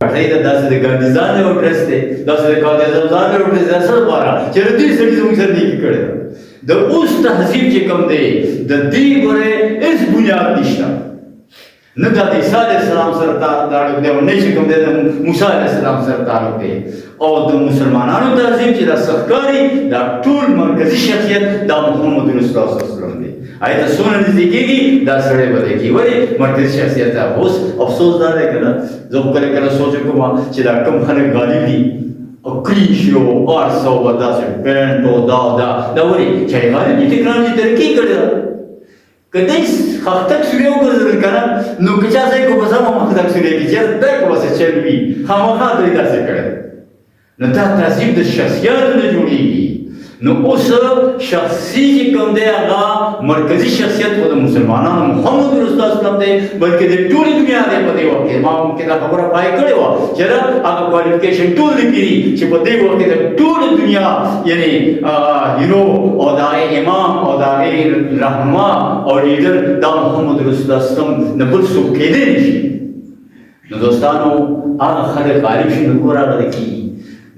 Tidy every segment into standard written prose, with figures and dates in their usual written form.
پټای د داسې د ګاندیزان یو ډرس دی داسې د قائداعظم یو ډرس دی اصل بارا چې دې سړي زموږ سره نیکی کړی د اوس تهذیب چې کوم دی د دې ګوره هېڅ بنیاد نشته نه د عیسی علیه السلام سره تعلق دی او نه چې کوم دی د موسی علیه السلام سره تعلق دی او د مسلمانانو تهذیب چې دا سختکاري دا ټول مرکزي شخصیت دا محمد رسول الله صلی الله علیه وسلم دی آیا ته څونه نږدې کېږي دا سړی به دی کېږي ولې مرکزي شخصیت دی اوس افسوس دا دی که نه زه خو کله کله سوچ کوم چې دا کوم خلک غالب دي او کلیش یو ارسه او داسې پینټ او دا ولې چې غالب دي ټکنالوژي ترقي کړې ده که دی خښتک سورې وګرځېدل که نه نو که چا ځای کو به زما خښتک سورې کړي چېرته دی که بسې چل وي خامخا دوی داسې کړی نو دا تهذیب د شخصیاتو نه جوړېږي نو اوس شخصي چې کوم دی هغه مرکزي شخصیت خو د مسلمانانو محمد رسول الله وسلم دی بلکې د ټولې دنیا دی په دې وخت کې ما ممکن دا خبره پای کړې وه چې هغه کوالیفیکیشن ټول لیکلي چې په دې وخت کې د ټولې دنیا یعنی هیرو او د هغې امام او د هغې رهنما او لیډر دا محمد رسول الله وسلم نه بل څوک کېدی نه شي نو دوستانو هغه خلک غالب شي نو کور هغه د کېږي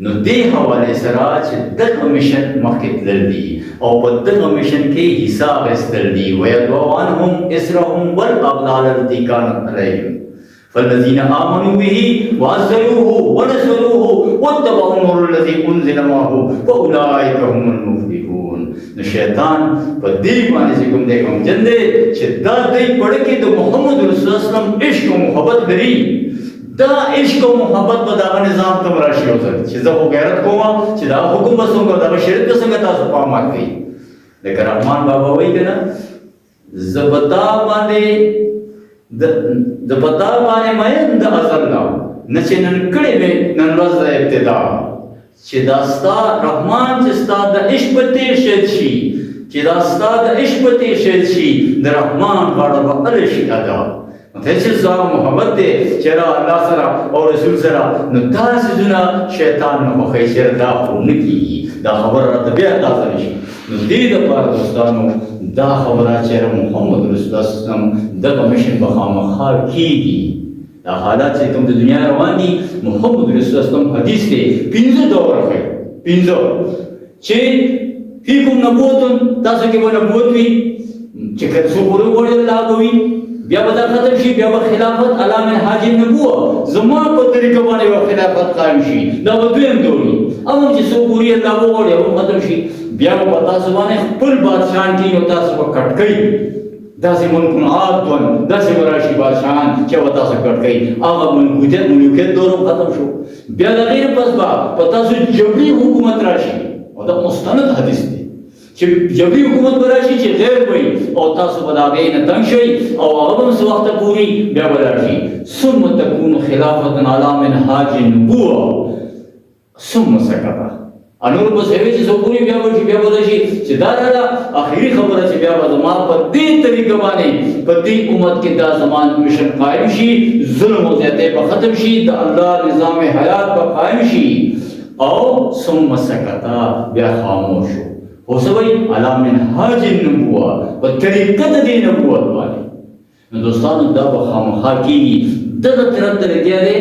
نو دې حوالې سره چې دغه مشن مخکې تلل دي او په دغه مشن کې حصه اخیستل دي ویضع عنهم اصرهم والاغلال التي كانت عليهم فالذين آمنوا به وعزروه ونصروه واتبعوا النور الذي أنزل معه فأولئك هم المفلحون نو شیطان په دې باندې چې کوم دی کوم جن دی چې دا دی پړ کې د محمد رسول الله وسلم عشق او محبت لري دا عشق او محبت به دغه نظام ته راشي وځي چې زه خو غیرت کوم چې دا حکم به څنګه دا شریعت به څنګه تاسو پامات کوي لکه رحمان بابا وایي که نه زه په تا باندې مین د ازل نه نه چې نن کړې مې نن ورځ د ابتدا چې دا ستا رحمان چې ستا د عشق په تېر شهید شي چې دا ستا د عشق په تېر شهید شي د رحمان غاړه به هله شي ادا ته چې زما محبت دی چې الله سره او رسول سره نو دا څیزونه شیطان نه خوښوي چې دا خو نه کېږي دا خبره راته بیا اندازه نه شي نو دې دپاره دوستانو دا خبره چې محمد رسول الله صلی الله علیه وسلم دغه مشن به خامخا کېږي دا حالات چې کوم د دنیا روان دي محمد رسول الله صلی الله علیه وسلم حدیث دی 15 دور ښیي 15 چې فیکم نبوتون تاسو کې به نبوت وي چې که څوک ورغواړي الله به وي بیا به دا ختم شي بیا به خلافت علی منهاج النبوه زما په طریقه باندې به خلافت قایم شي دا به دویم دور وي هم چې څوک وري الله وغواړي هغه ختم شي بیا به په تاسو باندې خپل بادشاهان کېږي او تاسو به کټ کوي داسې ملکونه عادون داسې به راشي بادشاهان چې به تاسو کټ کوي هغه ملوکیت دور هم ختم شو بیا د هغې نه پس به په تاسو جبري حکومت راشي او دا مستند حدیث دی چې جبري حکومت به راشي چې غیر وي او تاسو به د هغې نه تنګ شئ او هغه به څه وخته پورې بیا به راشي ثم تکون خلافة علی منهاج النبوة ثم سکته انور پس هوی چې څو پورې بیا به شي بیا به راشي چې دا راله اخري خبره چې بیا به زما په دې طریقه باندې په دې امت کې دا زمان مشن قایم شي ظلم او زیاتۍ به ختم شي د الله نظام حیات به قایم شي او ثم سکته بیا خاموش شو اوسوي علی منهاج النبوة په طریقه د دې نبوت باندې نو دوستانو دا به خامخا کېږي دغه طرف ته لګیا دی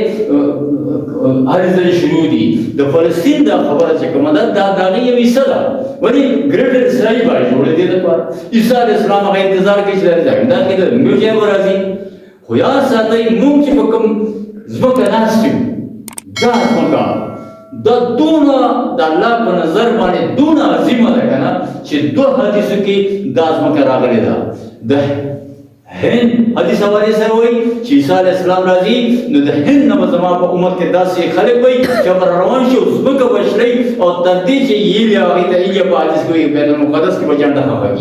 هر ځای شروع دي د فلسطین دا خبره چې کومه ده دا د هغې یو حصه ده ولې ګریټر اسرائیل به جوړې دې دپاره عیسی علیه السلام هغه انتظار کوي چې دا زمینده کې د لومړي ځای به راځي خو یاد ساتئ موږ چې په کوم ځمکه ناست یو دا ځمکه دا دونه د الله په نظر باندې دونه عظیمه ده که نه چې دوه حدیثو کې دا ځمکه راغلې ده د هند حدیث حوالې سره وایي چې عیسی علیه السلام راځي نو د هند نه به زما په امت کې داسې خلک وایي چې به روان شي او ځمکه به شړئ او تر دې چې یې هغې ته یې په حدیث کې وایي بیت المقدس کې به جنډه خفه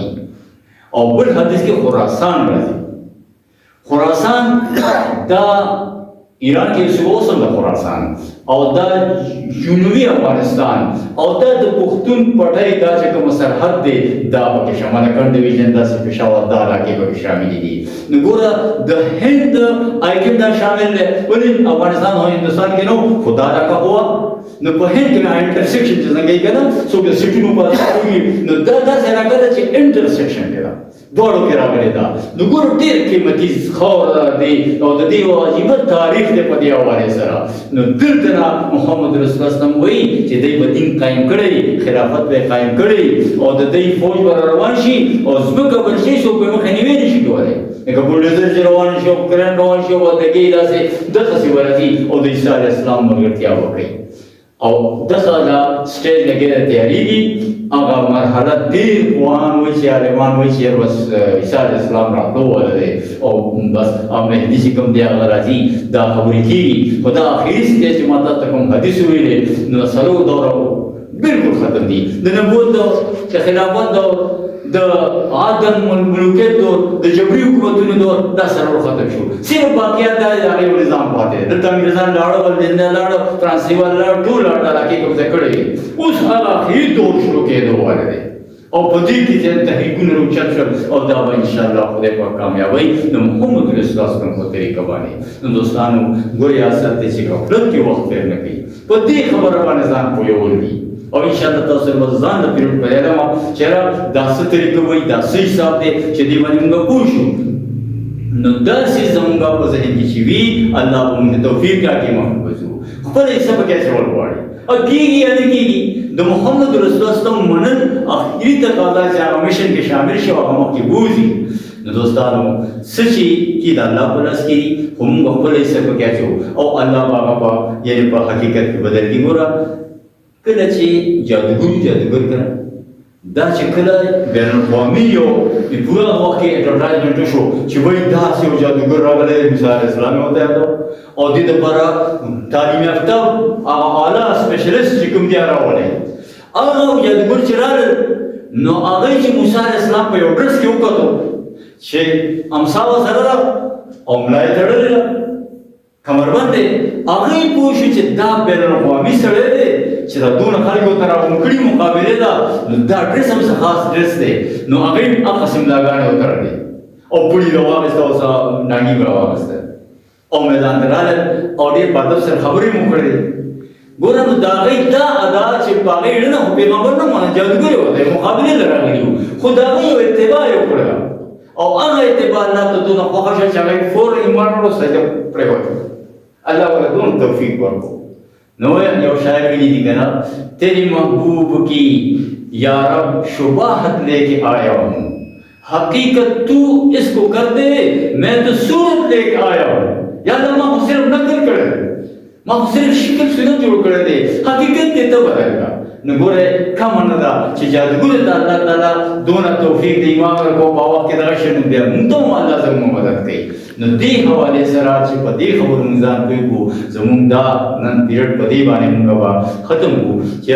او بل حدیث کې خراسان راځي خراسان دا ایران کې اوس هم د خراسان او دا جنوبي افغانستان او دا د پښتون پټۍ دا چې کوم سرحد دی دا پکې شامل کړ ډیویژن داسې پېښور دا علاقې پکې شاملې دي نو ګوره د هند آیټم دا شامل دی ولې افغانستان او هندوستان کې نو خو دا علاقه هوا نو په هند کې انټرسیکشن چې څنګه یې که نه څوک د سیټونو په نو دا داسې علاقه ده چې انټرسیکشن کې ده دواړو کې راغلی دا. نو ګورو ډېر قیمتي خاوره دی او د دې یو عجیبه تاریخ دی په دې حوالې سره. نو دلته نه محمد رسول الله صلی وایي چې دوی به دین قایم کړی، خلافت به قایم کړی او د دوی فوج به روان شي او ځمکه به شي څوک به مخه نیوی نه شي کولی. لکه بولډوزر چې روان شي او کرن روان شي او دګۍ داسې دغسې ورځي او د عیسی علیه السلام ملګرتیا وکړي او دغه دا سټیج لګېده تیارېږي. هغه مرحله ډېر پوهان وایي چې عالمان وایي چې بس عیسی علیه السلام راتلو والا دی او بس مهدي چې کوم دی هغه راځي دا خبرې کېږي. خو دا اخري سټیج چې ما تاسو ته کوم حدیث ویلی نو څلور دوره بالکل ختم دي. د نبوت دور، د خلافت دور، د عدم ملوکیت دور، د جبري حکومتونو دور دا سره ختم شو. صرف باقیات دا د هغې نظام پاتې دی. دلته انګریزان لاړه، ولدنده لاړه، فرانسویان لاړه، ټول علاقې قبضه کړې دي. اوس هغه اخري دور شروع کېدو والا دی او په دې کې چې تحریکونه راوچت شول او دا به انشاءالله خدای پاک کامیابوي د محمد رسول الله صلی الله علیه وسلم په طریقه باندې. نو دوستانو ګورئ اصل دی چې غفلت کې وخت تېر نه کوي، په دې خبره باندې ځان پوهول دي او انشاءالله تاسو سره به ځان د پیرود بیانوم چې دا څه طریقه وایي، دا څه حساب دی چې دې باندې موږ پوه شو. نو داسې زموږ په ذهن کې چې وي الله به موږ ته توفیق راکړي، موږ وځو خپل حصه پکې اچول غواړي او کېږي یا نه کېږي. د محمد رسول الله صلی الله علیه وسلم منل اخري تقاضا چې هغه مشن کې شامل شي او هغه مخکې بوځي. نو دوستانو څه چې د الله په لاس کې دي خو موږ خپل حصه پکې اچوو او الله به هغه په یعنې په حقیقت کې بدل کړي. ګوره کله چې جادوګر کړه دا چې کله بین الاقوامي یو د پوره وخت کې اډورټایزمنټ وشو چې وایي داسې یو جادوګر راغلی موسی علیه السلام یې ورته یادو او دې دپاره تعلیم یافته هغه اعلی سپیشلیست چې کوم دی راولی هغه جادوګر چې راغلل نو هغوی چې موسی علیه السلام په یو ډرس کې وکتو چې امسا ورسره ده او ملا یې تړلې ده کمربند دی هغوی پوه شو چې دا بین الاقوامي سړی دی چې دا دونه خلکو ته راغونډ کړي مقابلې ده نو دا ډرس هم څه خاص ډرس دی. نو هغوی هغه قسم ملاګانې وتړلې او پړي راواخېسته او ډانګي به راواخېسته او میدان ته راغلل او ډېر په ادب سره خبرې مو کړې. ګوره نو د هغوی دا ادا چې په هغې ړنه خو پیغمبر نه مانه جادوګر یې ورته مقابلې له راغلي وو خو د هغوی یو اتباع یې وکړه او هغه اتباع الله ته دونه خوښه شوه چې هغوی فوراً ایمان وړو سجده پرېوتل. اللہ والا دون توفیق ورکو. نو یو شاعر بھی نہیں کہنا تیری محبوب کی یا رب شباہت لے کے آیا ہوں حقیقت تو اس کو کر دے میں تو صورت لے کے آیا ہوں. یا اللہ ماں کو صرف نقل کر دے ماں کو صرف شکل صورت جوڑ کر دے حقیقت دیتا بدل گا. نو ګوره کمه نه ده چې جادوګر ته الله تعالی دونه توفیق د ایمان ورکړو په وخت کې دغه شی نو بیا موږ ته هم الله زموږ مدد کوي. نو دې حوالې سره چې په دې خبرو موږ ځان پوه کړو زموږ دا نن پیریډ په دې باندې موږ به ختم کړو چې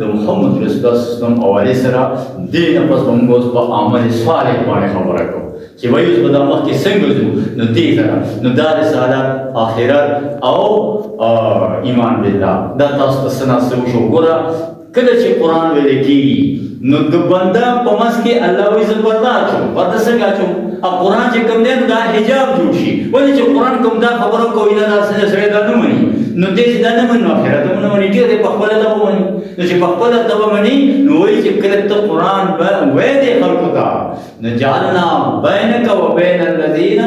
د محمد رسول الله صلی الله علیه وسلم حوالې سره دې نه پس به موږ اوس په عمل صالح باندې خبره کوو چې وایي اوس به دا مخکې څنګه ځو. نو دې سره نو دا رسالت آخرت او ایمان بالله دا تاسو ته څه ناڅه وشو. ګوره کله چې قرآن ویل کېږي نو د بنده په منځ کې الله وایي زه پرده اچوم. پرده څنګه اچوم؟ قرآن چې کوم دی نو دا حجاب جوړ شي. ولې چې قرآن کوم دا خبره کوي نه دا سړی دا نه مني نو دې چې دا نه مني نو آخرت هم نه مني ډېر دی په خپله دا ومني. نو چې په خپله ته ومني نو وایي چې کله ته قرآن وایې دی خلکو ته نو جعلنا بینک و بین الذین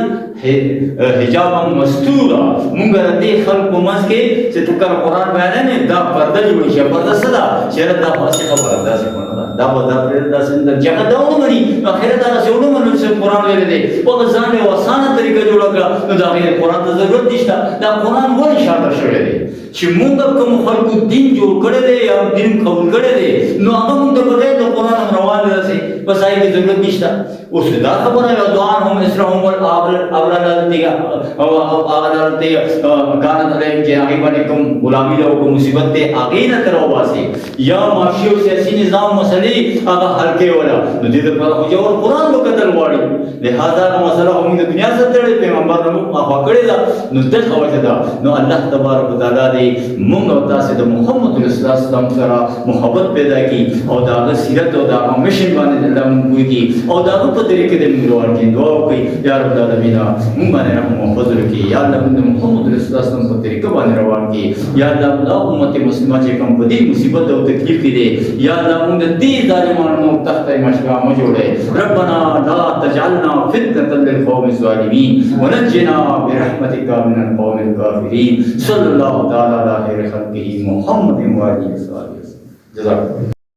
حجابا مستورا مونږ د دې خلکو منځ کې چې ته کله قرآن بیانوې دا پرده جوړه شي. پرده څه ده؟ چېرې دا فاسقه خبره داسې نه ده دا به دا پرېږده داسې نه ده چې هغه دا ونه مني نو آخرت هغسې ونه منو چې قرآن ویلی دی هغه ځان یې اسانه طریقه جوړه کړه نو د هغې قرآن ته ضرورت نشته. دا قرآن ولې شاته شوی دی چې مونږ کوم خلکو دین جوړ کړی دی یا دین قبول کړی دی نو هغه مونږ ته بغیر د قرآن هم روان دی داسې بس هغې کې ضرورت نشته. اوس دا خبره یو دعاهم اسرهم اولادتیږه او هغه دلته کانت علیهم چې هغې باندې کوم غلامي ده او کوم مصیبت دی هغې نه ته راوباسي یا معاشي او سیاسي نظام مسلې هغه حل کوي ولا نو دې دپاره خو ژور قرآن به کتل غواړي. لهذا هغه مسله خو موږ د دنیا سره تړلې پیغمبر نه مو معافه کړې ده نو دغه وجه ده. نو الله تبارک وتعالی अल्लाह दे मुंग अता से तो मोहम्मद रसूलुल्लाह सल्लल्लाहु अलैहि वसल्लम मोहब्बत पैदा की और दाग सीरत और दाग मिशन बाने अल्लाह मुंग की और दाग पर तरीके दे मुंगवार की दुआ की या रब आलमीन मुंग बाने रहम फजल की या अल्लाह मोहम्मद रसूलुल्लाह सल्लल्लाहु अलैहि वसल्लम पर तरीके बाने रवान की या अल्लाह उम्मत मुस्लिमा जे कम बदी मुसीबत और तकलीफ की दे या अल्लाह मुंग दी जालिमान नो तख्त मशका मजोड़े रब्बना ला तजअलना फितनतल लिल कौमिज़ ज़ालिमीन व नज्जिना बिरहमतिका मिनल कौमिल काफिरीन सल्लल्लाहु तआला अला खैरि खल्क़िही मुहम्मदिन व आलिहि वसल्लम जज़ाकल्लाह।